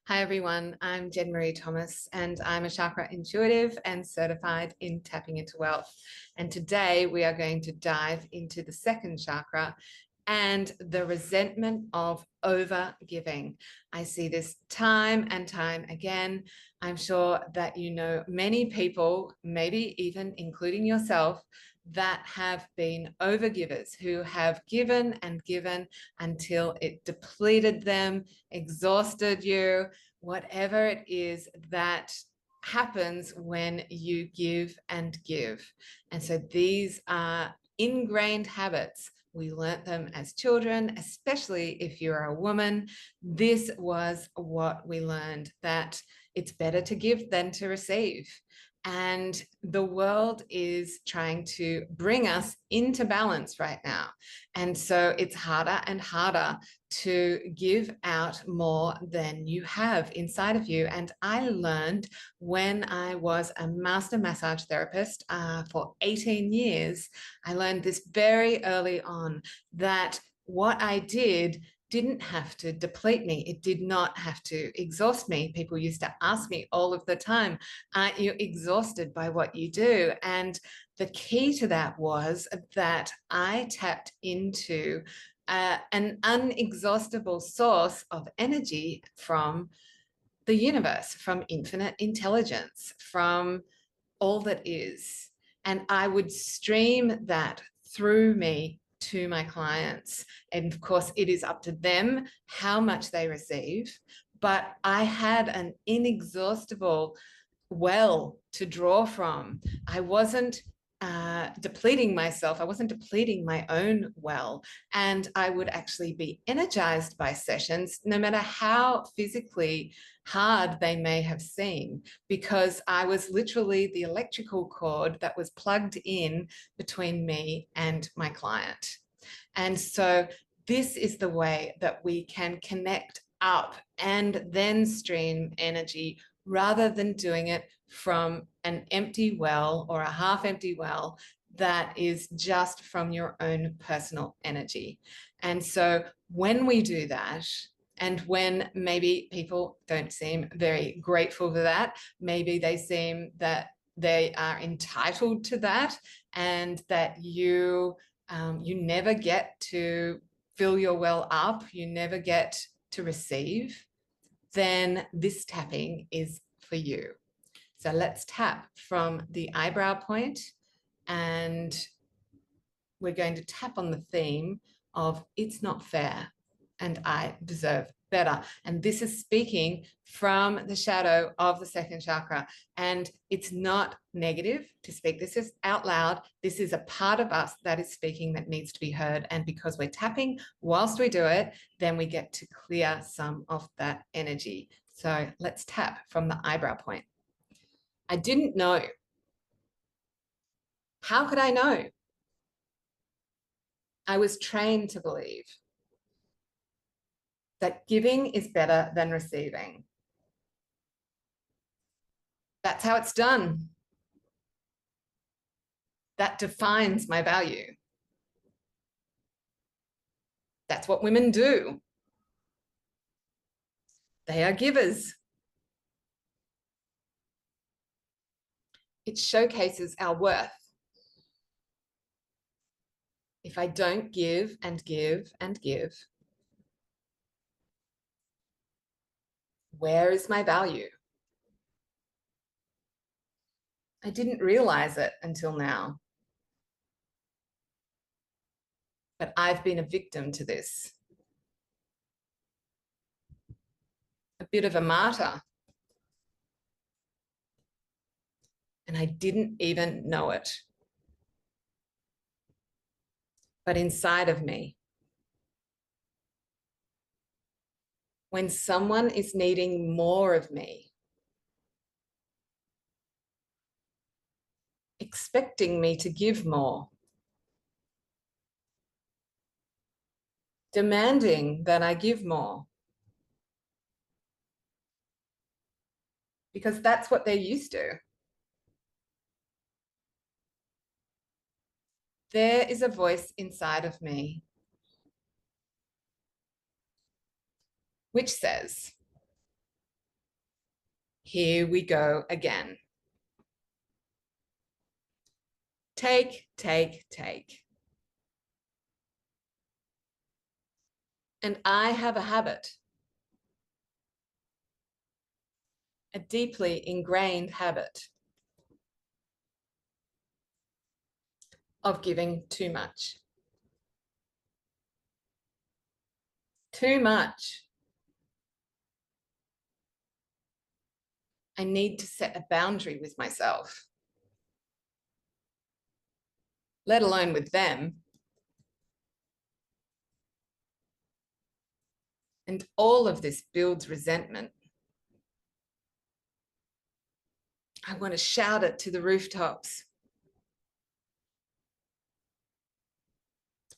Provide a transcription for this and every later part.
Hi everyone, I'm Jen-Maree Thomas and I'm a chakra intuitive and certified in tapping into wealth. And today we are going to dive into the second chakra and the resentment of over giving. I see this time and time again. I'm sure that you know many people, maybe even including yourself, that have been overgivers who have given and given until it depleted them, exhausted you, whatever it is that happens when you give and give. And so these are ingrained habits. We learnt them as children, especially if you're a woman. This was what we learned, that it's better to give than to receive. And the world is trying to bring us into balance right now. And so it's harder and harder to give out more than you have inside of you. And I learned when I was a master massage therapist for 18 years, I learned this very early on, that what I didn't have to deplete me. It did not have to exhaust me. People used to ask me all of the time, aren't you exhausted by what you do? And the key to that was that I tapped into an unexhaustible source of energy from the universe, from infinite intelligence, from all that is. And I would stream that through me to my clients. And of course, it is up to them how much they receive. But I had an inexhaustible well to draw from. I wasn't depleting myself. I wasn't depleting my own well. And I would actually be energized by sessions, no matter how physically hard they may have seemed, because I was literally the electrical cord that was plugged in between me and my client. And so this is the way that we can connect up and then stream energy, rather than doing it from an empty well or a half empty well that is just from your own personal energy. And so when we do that, and when maybe people don't seem very grateful for that, maybe they seem that they are entitled to that, and that you never get to fill your well up, you never get to receive, then this tapping is for you. So let's tap from the eyebrow point, and we're going to tap on the theme of it's not fair and I deserve better. And this is speaking from the shadow of the second chakra. And it's not negative to speak this is out loud. This is a part of us that is speaking, that needs to be heard. And because we're tapping whilst we do it, then we get to clear some of that energy. So let's tap from the eyebrow point. I didn't know. How could I know? I was trained to believe that giving is better than receiving. That's how it's done. That defines my value. That's what women do. They are givers. It showcases our worth. If I don't give and give and give, where is my value? I didn't realize it until now, but I've been a victim to this. A bit of a martyr. And I didn't even know it. But inside of me, when someone is needing more of me, expecting me to give more, demanding that I give more, because that's what they're used to. There is a voice inside of me which says, Here we go again. Take, take, take. And I have a habit, a deeply ingrained habit of giving too much. Too much. I need to set a boundary with myself, let alone with them. And all of this builds resentment. I want to shout it to the rooftops.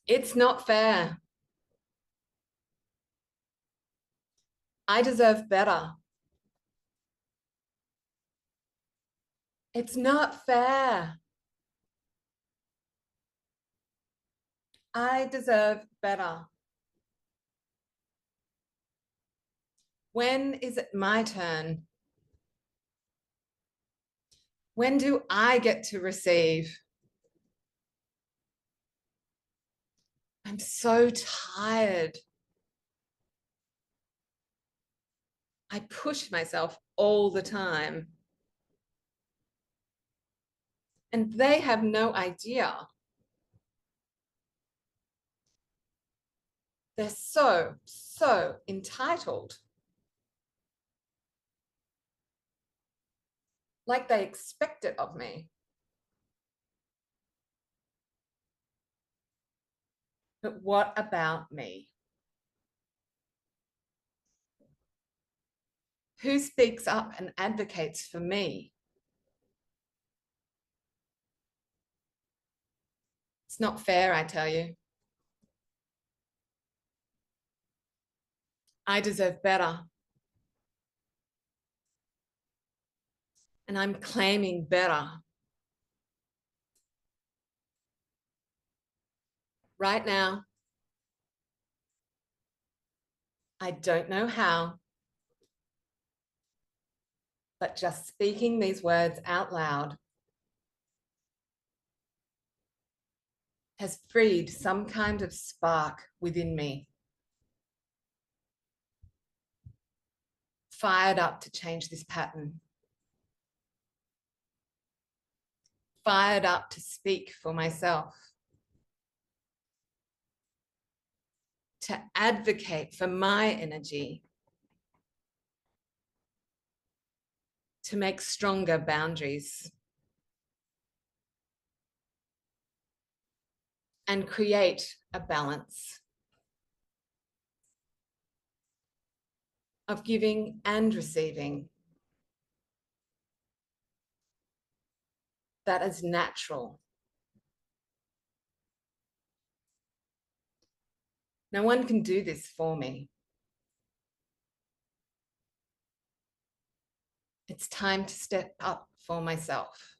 It's not fair. I deserve better. It's not fair. I deserve better. When is it my turn? When do I get to receive? I'm so tired. I push myself all the time. And they have no idea. They're so entitled. Like they expect it of me. But what about me? Who speaks up and advocates for me? It's not fair, I tell you. I deserve better. And I'm claiming better. Right now, I don't know how, but just speaking these words out loud has freed some kind of spark within me. Fired up to change this pattern. Fired up to speak for myself. To advocate for my energy. To make stronger boundaries. And create a balance of giving and receiving that is natural. No one can do this for me. It's time to step up for myself.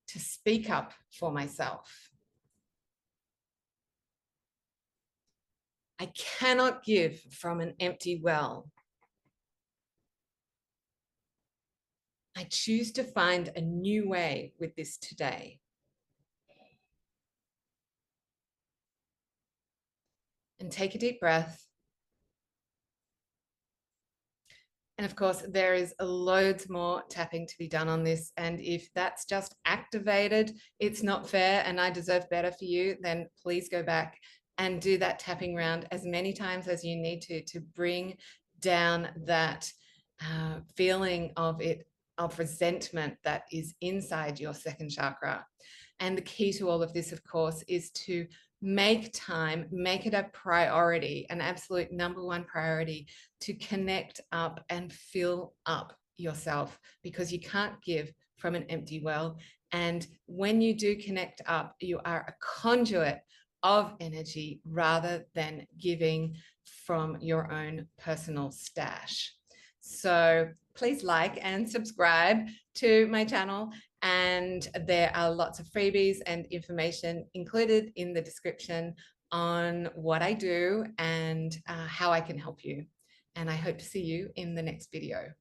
To speak up for myself. I cannot give from an empty well. I choose to find a new way with this today. And take a deep breath. And of course, there is loads more tapping to be done on this. And if that's just activated, it's not fair and I deserve better for you, then please go back and do that tapping round as many times as you need to bring down that feeling of resentment that is inside your second chakra. And the key to all of this, of course, is to make time, make it a priority, an absolute number one priority, to connect up and fill up yourself, because you can't give from an empty well. And when you do connect up, you are a conduit of energy rather than giving from your own personal stash. So please like and subscribe to my channel. And there are lots of freebies and information included in the description on what I do and how I can help you. and I hope to see you in the next video.